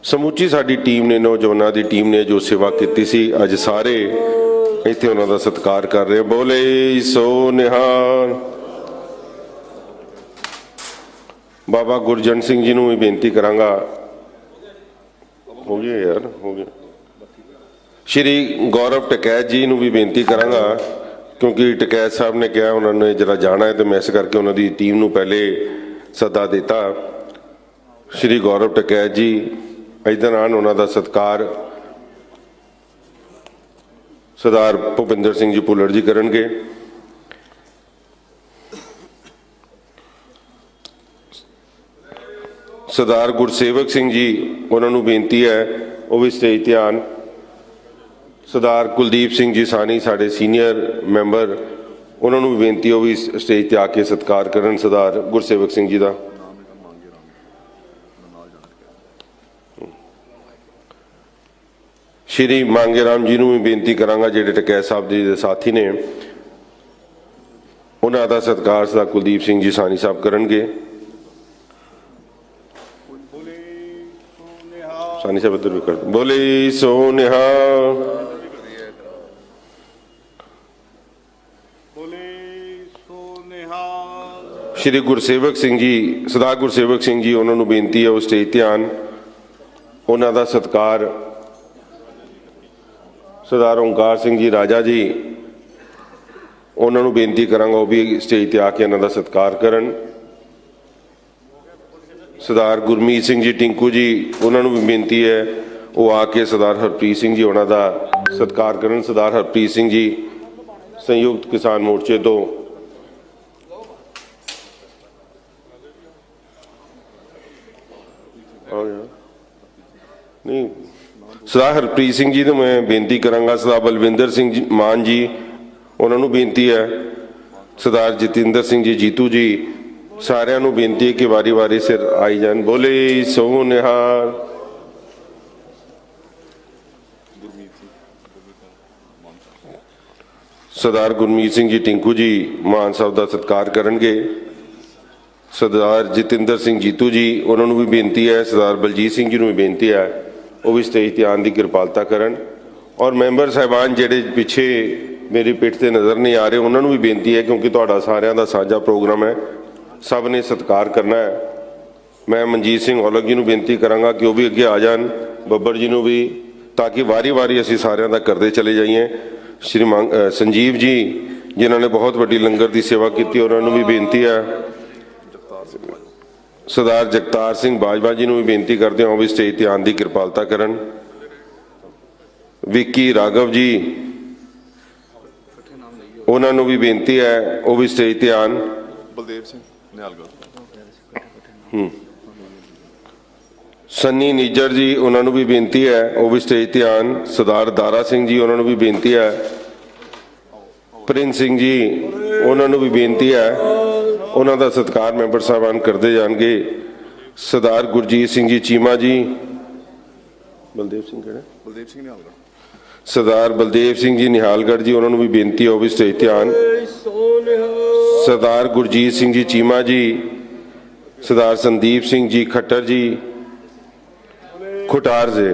ਸਮੁੱਚੀ ਸਾਡੀ ਟੀਮ ਨੇ, ਨੌਜਵਾਨਾਂ ਦੀ ਟੀਮ ਨੇ ਜੋ ਸੇਵਾ ਕੀਤੀ ਸੀ, ਅੱਜ ਸਾਰੇ ਇੱਥੇ ਉਹਨਾਂ ਦਾ ਸਤਿਕਾਰ ਕਰ ਰਹੇ। ਬੋਲੇ ਸੋ ਨਿਹਾਲ। ਬਾਬਾ ਗੁਰਜੰਟ ਸਿੰਘ ਜੀ ਨੂੰ ਵੀ ਬੇਨਤੀ ਕਰਾਂਗਾ, ਹੋ ਗਿਆ ਯਾਰ, ਹੋ ਗਿਆ। ਸ਼੍ਰੀ ਗੌਰਵ ਟਕੈਤ ਜੀ ਨੂੰ ਵੀ ਬੇਨਤੀ ਕਰਾਂਗਾ, ਕਿਉਂਕਿ ਟਕੈਤ ਸਾਹਿਬ ਨੇ ਕਿਹਾ ਉਹਨਾਂ ਨੇ ਜਰਾ ਜਾਣਾ ਹੈ, ਤੇ ਮੈਂ ਇਸ ਕਰਕੇ ਉਹਨਾਂ ਦੀ ਟੀਮ ਨੂੰ ਪਹਿਲੇ ਸੱਦਾ ਦਿੱਤਾ। ਸ਼੍ਰੀ ਗੌਰਵ ਟਕੈਤ ਜੀ ਇੱਧਰ ਆਉਣ, ਉਹਨਾਂ ਦਾ ਸਤਿਕਾਰ ਸਰਦਾਰ ਭੁਪਿੰਦਰ ਸਿੰਘ ਜੀ ਭੁੱਲਰ ਜੀ ਕਰਨਗੇ। ਸਰਦਾਰ ਗੁਰਸੇਵਕ ਸਿੰਘ ਜੀ, ਉਹਨਾਂ ਨੂੰ ਬੇਨਤੀ ਹੈ ਉਹ ਵੀ ਸਟੇਜ ਤੇ ਆਉਣ। ਸਰਦਾਰ ਕੁਲਦੀਪ ਸਿੰਘ ਜੀ ਸਾਨੀ ਸਾਡੇ ਸੀਨੀਅਰ ਮੈਂਬਰ, ਉਹਨਾਂ ਨੂੰ ਵੀ ਬੇਨਤੀ ਉਹ ਵੀ ਸਟੇਜ ਤੇ ਆ ਕੇ ਸਤਿਕਾਰ ਕਰਨ ਸਰਦਾਰ ਗੁਰਸੇਵਕ ਸਿੰਘ ਜੀ ਦਾ। ਸ਼੍ਰੀ ਮੰਗੇ ਰਾਮ ਜੀ ਨੂੰ ਵੀ ਬੇਨਤੀ ਕਰਾਂਗਾ, ਜਿਹੜੇ ਟਕੈਤ ਸਾਹਿਬ ਜੀ ਦੇ ਸਾਥੀ ਨੇ, ਉਹਨਾਂ ਦਾ ਸਤਿਕਾਰ ਸਰਦਾਰ ਕੁਲਦੀਪ ਸਿੰਘ ਜੀ ਸਾਨੀ ਸਾਹਿਬ ਕਰਨਗੇ। ਸਾਨੀ ਸਾਹਿਬ ਇੱਧਰ ਵੀ ਕਰ। ਬੋਲੇ ਸੋ ਨਿਹਾਲ। ਸ਼੍ਰੀ ਗੁਰਸੇਵਕ ਸਿੰਘ ਜੀ, ਸਰਦਾਰ ਗੁਰਸੇਵਕ ਸਿੰਘ ਜੀ, ਉਹਨਾਂ ਨੂੰ ਬੇਨਤੀ ਹੈ ਉਹ ਸਟੇਜ ਤੇ ਆਉਣ। ਉਹਨਾਂ ਦਾ ਸਤਿਕਾਰ ਸਰਦਾਰ ਓਂਕਾਰ ਸਿੰਘ ਜੀ ਰਾਜਾ ਜੀ, ਉਹਨਾਂ ਨੂੰ ਬੇਨਤੀ ਕਰਾਂਗਾ ਉਹ ਵੀ ਸਟੇਜ ਤੇ ਆ ਕੇ ਇਹਨਾਂ ਦਾ ਸਤਿਕਾਰ ਕਰਨ। ਸਰਦਾਰ ਗੁਰਮੀਤ ਸਿੰਘ ਜੀ ਟਿੰਕੂ ਜੀ, ਉਹਨਾਂ ਨੂੰ ਵੀ ਬੇਨਤੀ ਹੈ ਉਹ ਆ ਕੇ ਸਰਦਾਰ ਹਰਪ੍ਰੀਤ ਸਿੰਘ ਜੀ ਉਹਨਾਂ ਦਾ ਸਤਿਕਾਰ ਕਰਨ। ਸਰਦਾਰ ਹਰਪ੍ਰੀਤ ਸਿੰਘ ਜੀ ਸੰਯੁਕਤ ਕਿਸਾਨ ਮੋਰਚੇ ਤੋਂ। ਨਹੀਂ, ਸਰਦਾਰ ਹਰਪ੍ਰੀਤ ਸਿੰਘ ਜੀ ਨੂੰ ਮੈਂ ਬੇਨਤੀ ਕਰਾਂਗਾ। ਸਰਦਾਰ ਬਲਵਿੰਦਰ ਸਿੰਘ ਜੀ ਮਾਨ ਜੀ, ਉਹਨਾਂ ਨੂੰ ਬੇਨਤੀ ਹੈ। ਸਰਦਾਰ ਜਤਿੰਦਰ ਸਿੰਘ ਜੀ ਜੀਤੂ ਜੀ, ਸਾਰਿਆਂ ਨੂੰ ਬੇਨਤੀ ਹੈ ਕਿ ਵਾਰੀ ਵਾਰੀ ਸਿਰ ਆਈ ਜਾਣ। ਬੋਲੇ ਸੋ ਨਿਹਾਲ। ਸਰਦਾਰ ਗੁਰਮੀਤ ਸਿੰਘ ਜੀ ਟਿੰਕੂ ਜੀ ਮਾਨ ਸਾਹਿਬ ਦਾ ਸਤਿਕਾਰ ਕਰਨਗੇ। ਸਰਦਾਰ ਜਤਿੰਦਰ ਸਿੰਘ ਜੀਤੂ ਜੀ, ਉਹਨਾਂ ਨੂੰ ਵੀ ਬੇਨਤੀ ਹੈ। ਸਰਦਾਰ ਬਲਜੀਤ ਸਿੰਘ ਜੀ ਨੂੰ ਵੀ ਬੇਨਤੀ ਹੈ ਉਹ ਵੀ ਸਟੇਜ ਤੇ ਆਉਣ ਦੀ ਕਿਰਪਾਲਤਾ ਕਰਨ। ਔਰ ਮੈਂਬਰ ਸਾਹਿਬਾਨ ਜਿਹੜੇ ਪਿੱਛੇ ਮੇਰੀ ਪਿੱਠ ਤੇ ਨਜ਼ਰ ਨਹੀਂ ਆ ਰਹੇ, ਉਹਨਾਂ ਨੂੰ ਵੀ ਬੇਨਤੀ ਹੈ, ਕਿਉਂਕਿ ਤੁਹਾਡਾ ਸਾਰਿਆਂ ਦਾ ਸਾਂਝਾ ਪ੍ਰੋਗਰਾਮ ਹੈ, ਸਭ ਨੇ ਸਤਿਕਾਰ ਕਰਨਾ ਹੈ। ਮੈਂ ਮਨਜੀਤ ਸਿੰਘ ਔਲਖ ਜੀ ਨੂੰ ਬੇਨਤੀ ਕਰਾਂਗਾ ਕਿ ਉਹ ਵੀ ਅੱਗੇ ਆ ਜਾਣ, ਬੱਬਰ ਜੀ ਨੂੰ ਵੀ, ਤਾਂ ਕਿ ਵਾਰੀ ਵਾਰੀ ਅਸੀਂ ਸਾਰਿਆਂ ਦਾ ਕਰਦੇ ਚਲੇ ਜਾਈਏ। ਸ਼੍ਰੀ ਸੰਜੀਵ ਜੀ, ਜਿਨ੍ਹਾਂ ਨੇ ਬਹੁਤ ਵੱਡੀ ਲੰਗਰ ਦੀ ਸੇਵਾ ਕੀਤੀ, ਉਹਨਾਂ ਨੂੰ ਵੀ ਬੇਨਤੀ ਹੈ। ਸਰਦਾਰ ਜਗਤਾਰ ਸਿੰਘ ਬਾਜਵਾ ਜੀ ਨੂੰ ਵੀ ਬੇਨਤੀ ਕਰਦੇ ਹਾਂ ਉਹ ਵੀ ਸਟੇਜ ਤੇ ਆਉਣ ਦੀ ਕਿਰਪਾਲਤਾ ਕਰਨ। ਵਿੱਕੀ ਰਾਘਵ ਜੀ, ਉਹਨਾਂ ਨੂੰ ਵੀ ਬੇਨਤੀ ਹੈ ਉਹ ਵੀ ਸਟੇਜ ਤੇ ਆਉਣ। ਬਲਦੇਵ ਸਿੰਘ ਨਿਹਾਲਗੜ੍ਹ। ਸੰਨੀ ਨਿੱਜਰ ਜੀ, ਉਹਨਾਂ ਨੂੰ ਵੀ ਬੇਨਤੀ ਹੈ ਉਹ ਵੀ ਸਟੇਜ ਤੇ ਆਉਣ। ਸਰਦਾਰ ਦਾਰਾ ਸਿੰਘ ਜੀ, ਉਹਨਾਂ ਨੂੰ ਵੀ ਬੇਨਤੀ ਹੈ। ਪ੍ਰਿੰਸ ਸਿੰਘ ਜੀ, ਉਹਨਾਂ ਨੂੰ ਵੀ ਬੇਨਤੀ ਹੈ, ਉਹਨਾਂ ਦਾ ਸਤਿਕਾਰ ਮੈਂਬਰ ਸਾਹਿਬਾਨ ਕਰਦੇ ਜਾਣਗੇ। ਸਰਦਾਰ ਗੁਰਜੀਤ ਸਿੰਘ ਜੀ ਚੀਮਾ ਜੀ, ਬਲਦੇਵ ਸਿੰਘ ਕਿਹੜਾ? ਬਲਦੇਵ ਸਿੰਘ ਨਿਹਾਲਗੜ੍ਹ। ਸਰਦਾਰ ਬਲਦੇਵ ਸਿੰਘ ਜੀ ਨਿਹਾਲਗੜ੍ਹ ਜੀ, ਉਹਨਾਂ ਨੂੰ ਵੀ ਬੇਨਤੀ ਹੈ ਉਹ ਵੀ ਸਟੇਜ ਤੇ ਆਉਣ। ਸਰਦਾਰ ਗੁਰਜੀਤ ਸਿੰਘ ਜੀ ਚੀਮਾ ਜੀ, ਸਰਦਾਰ ਸੰਦੀਪ ਸਿੰਘ ਜੀ ਖੱਟਰ ਜੀ ਖੁਟਾਰ ਜੀ,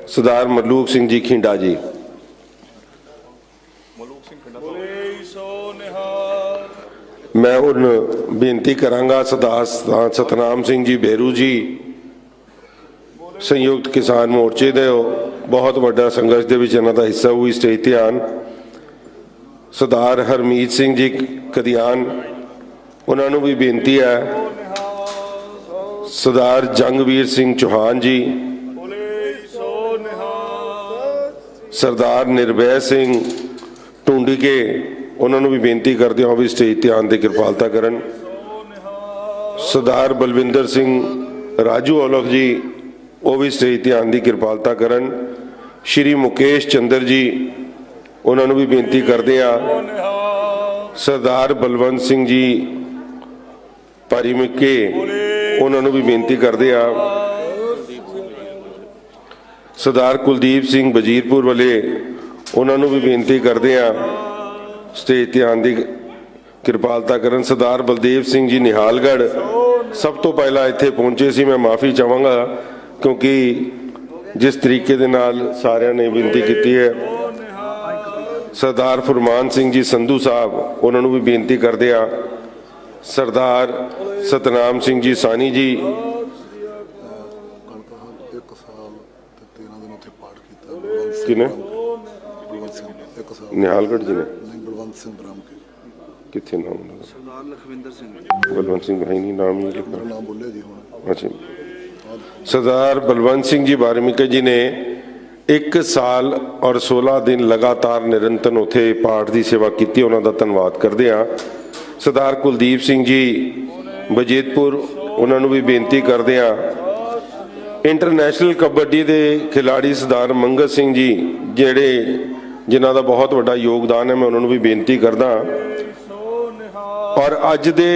ਸਰਦਾਰ ਮਲੂਕ ਸਿੰਘ ਜੀ ਖਿੰਡਾ ਜੀ। ਮੈਂ ਹੁਣ ਬੇਨਤੀ ਕਰਾਂਗਾ ਸਰਦਾਰ ਸਤਨਾਮ ਸਿੰਘ ਜੀ ਬੇਰੂ ਜੀ, ਸੰਯੁਕਤ ਕਿਸਾਨ ਮੋਰਚੇ ਦੇ ਬਹੁਤ ਵੱਡਾ ਸੰਘਰਸ਼ ਦੇ ਵਿੱਚ ਇਹਨਾਂ ਦਾ ਹਿੱਸਾ ਹੋਈ, ਸਟੇਜ ਤੇ ਆਉਣ। ਸਰਦਾਰ ਹਰਮੀਤ ਸਿੰਘ ਜੀ ਕਦਿਆਨ, ਉਹਨਾਂ ਨੂੰ ਵੀ ਬੇਨਤੀ ਹੈ। ਸਰਦਾਰ ਜੰਗਵੀਰ ਸਿੰਘ ਚੌਹਾਨ ਜੀ, ਸਰਦਾਰ ਨਿਰਭੈ ਸਿੰਘ ਟੁੰਡੀਕੇ, ਉਹਨਾਂ ਨੂੰ ਵੀ ਬੇਨਤੀ ਕਰਦੇ ਹਾਂ ਉਹ ਵੀ ਸਟੇਜ ਤੇ ਆਉਣ ਦੀ ਕਿਰਪਾਲਤਾ ਕਰਨ। ਸਰਦਾਰ ਬਲਵਿੰਦਰ ਸਿੰਘ ਰਾਜੂ ਔਲਖ ਜੀ ਉਹ ਵੀ ਸਟੇਜ ਤੇ ਆਉਣ ਦੀ ਕਿਰਪਾਲਤਾ ਕਰਨ। ਸ਼੍ਰੀ ਮੁਕੇਸ਼ ਚੰਦਰ ਜੀ ਉਹਨਾਂ ਨੂੰ ਵੀ ਬੇਨਤੀ ਕਰਦੇ ਆ। ਸਰਦਾਰ ਬਲਵੰਤ ਸਿੰਘ ਜੀ ਭਾਰੀਮਿੱਕੇ ਉਹਨਾਂ ਨੂੰ ਵੀ ਬੇਨਤੀ ਕਰਦੇ ਆ। ਸਰਦਾਰ ਕੁਲਦੀਪ ਸਿੰਘ ਵਜ਼ੀਰਪੁਰ ਵਾਲੇ ਉਹਨਾਂ ਨੂੰ ਵੀ ਬੇਨਤੀ ਕਰਦੇ ਆ ਸਟੇਜ ਤੇ ਆਉਣ ਦੀ ਕਿਰਪਾਲਤਾ ਕਰਨ। ਸਰਦਾਰ ਬਲਦੇਵ ਸਿੰਘ ਜੀ ਨਿਹਾਲਗੜ੍ਹ ਸਭ ਤੋਂ ਪਹਿਲਾਂ ਇੱਥੇ ਪਹੁੰਚੇ ਸੀ। ਮੈਂ ਮਾਫੀ ਚਾਹਾਂਗਾ ਕਿਉਂਕਿ ਜਿਸ ਤਰੀਕੇ ਦੇ ਨਾਲ ਸਾਰਿਆਂ ਨੇ ਬੇਨਤੀ ਕੀਤੀ ਹੈ। ਸਰਦਾਰ ਫੁਰਮਾਨ ਸਿੰਘ ਜੀ ਸੰਧੂ ਸਾਹਿਬ ਉਹਨਾਂ ਨੂੰ ਵੀ ਬੇਨਤੀ ਕਰਦੇ ਆ। ਸਰਦਾਰ ਸਤਨਾਮ ਸਿੰਘ ਜੀ ਸਾਨੀ ਜੀ ਇੱਕ ਸਾਲ ਤੇ 13 ਦਿਨ ਉੱਥੇ ਪਾਠ ਕੀਤਾ। ਕਿਨੇ ਬਲਵੰਤ ਸਿੰਘ ਇੱਕ ਸਾਲ ਨਿਹਾਲਗੜ੍ਹ ਜੀ ਨੇ ਨਹੀਂ ਬਲਵੰਤ ਸਿੰਘ ਬ੍ਰਹਮ ਕੇ ਕਿੱਥੇ ਨਾਮ ਉਹਨਾਂ ਦਾ? ਸਰਦਾਰ ਲਖਵਿੰਦਰ ਸਿੰਘ ਬਲਵੰਤ ਸਿੰਘ ਹੈ ਨਹੀਂ ਨਾਮ ਨਹੀਂ ਲਿਖਿਆ। ਨਾਮ ਬੋਲਿਆ ਜੀ ਹੁਣ। ਅੱਛਾ ਸਰਦਾਰ ਬਲਵੰਤ ਸਿੰਘ ਜੀ ਵਾਰਮਿਕੇ ਜੀ ਨੇ 1 ਸਾਲ ਔਰ 16 ਦਿਨ ਲਗਾਤਾਰ ਨਿਰੰਤਰ ਉੱਥੇ ਪਾਠ ਦੀ ਸੇਵਾ ਕੀਤੀ। ਉਹਨਾਂ ਦਾ ਧੰਨਵਾਦ ਕਰਦੇ ਆ। ਸਰਦਾਰ ਕੁਲਦੀਪ ਸਿੰਘ ਜੀ ਬਜੀਤਪੁਰ ਉਹਨਾਂ ਨੂੰ ਵੀ ਬੇਨਤੀ ਕਰਦੇ ਆ। ਇੰਟਰਨੈਸ਼ਨਲ ਕਬੱਡੀ ਦੇ ਖਿਡਾਰੀ ਸਰਦਾਰ ਮੰਗਤ ਸਿੰਘ ਜੀ ਜਿਨ੍ਹਾਂ ਦਾ ਬਹੁਤ ਵੱਡਾ ਯੋਗਦਾਨ ਹੈ, ਮੈਂ ਉਹਨਾਂ ਨੂੰ ਵੀ ਬੇਨਤੀ ਕਰਦਾ। ਔਰ ਅੱਜ ਦੇ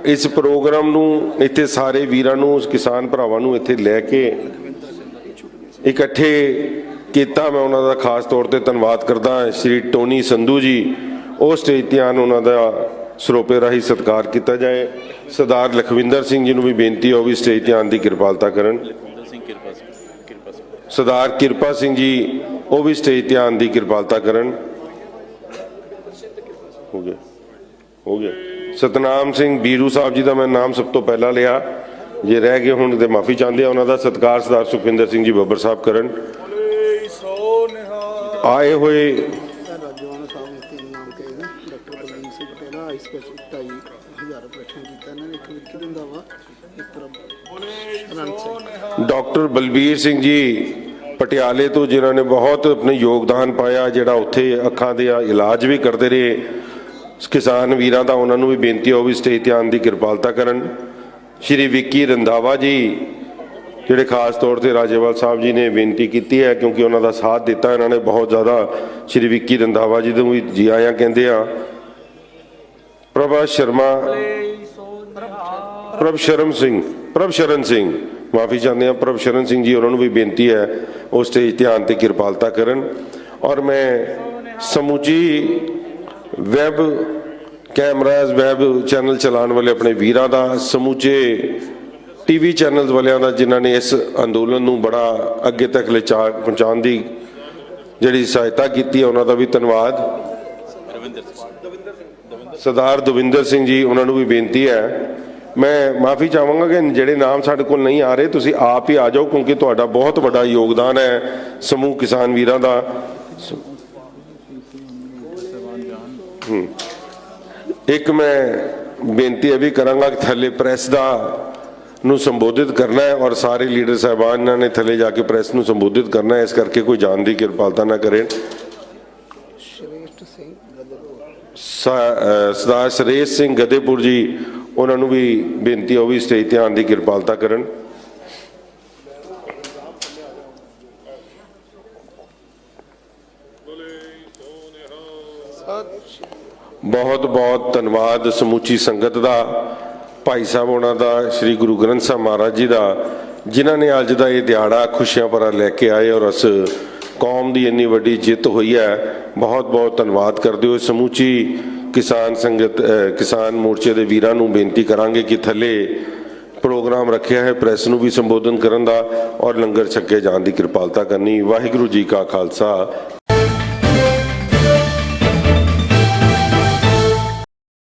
ਇਸ ਪ੍ਰੋਗਰਾਮ ਨੂੰ ਇੱਥੇ ਸਾਰੇ ਵੀਰਾਂ ਨੂੰ ਉਸ ਕਿਸਾਨ ਭਰਾਵਾਂ ਨੂੰ ਇੱਥੇ ਲੈ ਕੇ ਇਕੱਠੇ ਕੀਤਾ, ਮੈਂ ਉਹਨਾਂ ਦਾ ਖਾਸ ਤੌਰ ਤੇ ਧੰਨਵਾਦ ਕਰਦਾ। ਸ਼੍ਰੀ ਟੋਨੀ ਸੰਧੂ ਜੀ ਉਹ ਸਟੇਜ ਤੇ ਆਉਣ, ਉਹਨਾਂ ਦਾ ਸਰੋਪੇ ਰਾਹੀਂ ਸਤਿਕਾਰ ਕੀਤਾ ਜਾਏ। ਸਰਦਾਰ ਲਖਵਿੰਦਰ ਸਿੰਘ ਜੀ ਨੂੰ ਵੀ ਬੇਨਤੀ ਹੈ ਉਹ ਵੀ ਸਟੇਜ ਤੇ ਆਉਣ ਦੀ ਕਿਰਪਾਲਤਾ ਕਰਨ। ਸਰਦਾਰ ਕਿਰਪਾ ਸਿੰਘ ਜੀ ਉਹ ਵੀ ਸਟੇਜ ਤੇ ਆਉਣ ਦੀ ਕਿਰਪਾਲਤਾ ਕਰਨ। ਹੋ ਗਿਆ ਸਤਨਾਮ ਸਿੰਘ ਬੀਰੂ ਸਾਹਿਬ ਜੀ ਦਾ ਮੈਂ ਨਾਮ ਸਭ ਤੋਂ ਪਹਿਲਾਂ ਲਿਆ, ਜੇ ਰਹਿ ਗਏ ਹੁਣ ਤੇ ਮਾਫੀ ਚਾਹੁੰਦੇ ਆ। ਉਹਨਾਂ ਦਾ ਸਤਿਕਾਰ ਸਰਦਾਰ ਸੁਖਵਿੰਦਰ ਸਿੰਘ ਜੀ ਬੱਬਰ ਸਾਹਿਬ ਕਰਨ। ਆਏ ਹੋਏ ਰਾਜਵਾਨਾ ਸਾਹਿਬ ਨੇ 3 ਨਾਮ ਕਹੇ ਨੇ। ਡਾਕਟਰ ਬਲਵੀਰ ਸਿੰਘ ਪਟੇਲ ਆਈ ਸਪੈਸ਼ਲ 2,500 ਪ੍ਰਸ਼ਨ ਕੀਤਾ ਇਹਨਾਂ ਨੇ। ਇੱਕ ਵਿੱਕੀ ਰੰਧਾਵਾ, ਇੱਕ ਤਰ੍ਹਾਂ ਅਨੰਤ ਸਿੰਘ। ਡਾਕਟਰ ਬਲਬੀਰ ਸਿੰਘ ਜੀ ਪਟਿਆਲੇ ਤੋਂ ਜਿਨ੍ਹਾਂ ਨੇ ਬਹੁਤ ਆਪਣੇ ਯੋਗਦਾਨ ਪਾਇਆ, ਜਿਹੜਾ ਉੱਥੇ ਅੱਖਾਂ ਦੇ ਇਲਾਜ ਵੀ ਕਰਦੇ ਰਹੇ ਕਿਸਾਨ ਵੀਰਾਂ ਦਾ, ਉਹਨਾਂ ਨੂੰ ਵੀ ਬੇਨਤੀ ਹੈ ਉਹ ਵੀ ਸਟੇਜ ਤੇ ਆਉਣ ਦੀ ਕਿਰਪਾਲਤਾ ਕਰਨ। ਸ਼੍ਰੀ ਵਿੱਕੀ ਰੰਧਾਵਾ ਜੀ ਜਿਹੜੇ ਖਾਸ ਤੌਰ ਤੇ ਰਾਜੇਵਾਲ ਸਾਹਿਬ ਜੀ ਨੇ ਬੇਨਤੀ ਕੀਤੀ ਹੈ ਕਿਉਂਕਿ ਉਹਨਾਂ ਦਾ ਸਾਥ ਦਿੱਤਾ ਇਹਨਾਂ ਨੇ ਬਹੁਤ ਜ਼ਿਆਦਾ। ਸ਼੍ਰੀ ਵਿੱਕੀ ਰੰਧਾਵਾ ਜੀ ਨੂੰ ਵੀ ਜੀ ਆਇਆਂ ਕਹਿੰਦੇ ਆ। ਪ੍ਰਭਾ ਸ਼ਰਮਾ ਪ੍ਰਭਸ਼ਰਨ ਸਿੰਘ ਮਾਫੀ ਚਾਹੁੰਦੇ ਆ। ਪ੍ਰਭਸ਼ਰਨ ਸਿੰਘ ਜੀ ਉਹਨਾਂ ਨੂੰ ਵੀ ਬੇਨਤੀ ਹੈ ਉਹ ਸਟੇਜ ਤੇ ਆਉਣ ਤੇ ਕਿਰਪਾਲਤਾ ਕਰਨ। ਔਰ ਮੈਂ ਸਮੁੱਚੀ ਵੈਬ ਕੈਮਰਾਜ਼ ਵੈਬ ਚੈਨਲ ਚਲਾਉਣ ਵਾਲੇ ਆਪਣੇ ਵੀਰਾਂ ਦਾ, ਸਮੁੱਚੇ ਟੀਵੀ ਚੈਨਲਸ ਵਾਲਿਆਂ ਦਾ ਜਿਨ੍ਹਾਂ ਨੇ ਇਸ ਅੰਦੋਲਨ ਨੂੰ ਬੜਾ ਅੱਗੇ ਤੱਕ ਪਹੁੰਚਾਉਣ ਦੀ ਜਿਹੜੀ ਸਹਾਇਤਾ ਕੀਤੀ ਹੈ, ਉਹਨਾਂ ਦਾ ਵੀ ਧੰਨਵਾਦ। ਸਰਦਾਰ ਦਵਿੰਦਰ ਸਿੰਘ ਜੀ ਉਹਨਾਂ ਨੂੰ ਵੀ ਬੇਨਤੀ ਹੈ। ਮੈਂ ਮਾਫੀ ਚਾਹਾਂਗਾ ਕਿ ਜਿਹੜੇ ਨਾਮ ਸਾਡੇ ਕੋਲ ਨਹੀਂ ਆ ਰਹੇ ਤੁਸੀਂ ਆਪ ਹੀ ਆ ਜਾਓ ਕਿਉਂਕਿ ਤੁਹਾਡਾ ਬਹੁਤ ਵੱਡਾ ਯੋਗਦਾਨ ਹੈ ਸਮੂਹ ਕਿਸਾਨ ਵੀਰਾਂ ਦਾ। ਇੱਕ ਮੈਂ ਬੇਨਤੀ ਇਹ ਵੀ ਕਰਾਂਗਾ ਕਿ ਥੱਲੇ ਪ੍ਰੈਸ ਦਾ ਨੂੰ ਸੰਬੋਧਿਤ ਕਰਨਾ ਹੈ ਔਰ ਸਾਰੇ ਲੀਡਰ ਸਾਹਿਬਾਨਾਂ ਨੇ ਥੱਲੇ ਜਾ ਕੇ ਪ੍ਰੈਸ ਨੂੰ ਸੰਬੋਧਿਤ ਕਰਨਾ ਹੈ, ਇਸ ਕਰਕੇ ਕੋਈ ਜਾਣ ਦੀ ਕਿਰਪਾਲਤਾ ਨਾ ਕਰੇ। ਸਰਦਾਰ ਸ਼੍ਰੇਸ਼ਟ ਸਿੰਘ ਗਦੇਪੁਰ ਜੀ ਉਹਨਾਂ ਨੂੰ ਵੀ ਬੇਨਤੀ ਉਹ ਵੀ ਸਟੇਜ ਤੇ ਆਉਣ ਦੀ ਕਿਰਪਾਲਤਾ ਕਰਨ। ਬਹੁਤ ਬਹੁਤ ਧੰਨਵਾਦ ਸਮੁੱਚੀ ਸੰਗਤ ਦਾ, ਭਾਈ ਸਾਹਿਬ ਉਹਨਾਂ ਦਾ, ਸ੍ਰੀ ਗੁਰੂ ਗ੍ਰੰਥ ਸਾਹਿਬ ਮਹਾਰਾਜ ਜੀ ਦਾ, ਜਿਨ੍ਹਾਂ ਨੇ ਅੱਜ ਦਾ ਇਹ ਦਿਹਾੜਾ ਖੁਸ਼ੀਆਂ ਭਰਾ ਲੈ ਕੇ ਆਏ ਔਰ ਉਸ ਕੌਮ ਦੀ ਇੰਨੀ ਵੱਡੀ ਜਿੱਤ ਹੋਈ ਹੈ। ਬਹੁਤ ਬਹੁਤ ਧੰਨਵਾਦ ਕਰਦੇ ਹੋਏ ਸਮੁੱਚੀ ਕਿਸਾਨ ਸੰਗਤ ਕਿਸਾਨ ਮੋਰਚੇ ਦੇ ਵੀਰਾਂ ਨੂੰ ਬੇਨਤੀ ਕਰਾਂਗੇ ਕਿ ਥੱਲੇ ਪ੍ਰੋਗਰਾਮ ਰੱਖਿਆ ਹੈ ਪ੍ਰੈਸ ਨੂੰ ਵੀ ਸੰਬੋਧਨ ਕਰਨ ਦਾ ਔਰ ਲੰਗਰ ਛਕੇ ਜਾਣ ਦੀ ਕਿਰਪਾਲਤਾ ਕਰਨੀ। ਵਾਹਿਗੁਰੂ ਜੀ ਕਾ ਖਾਲਸਾ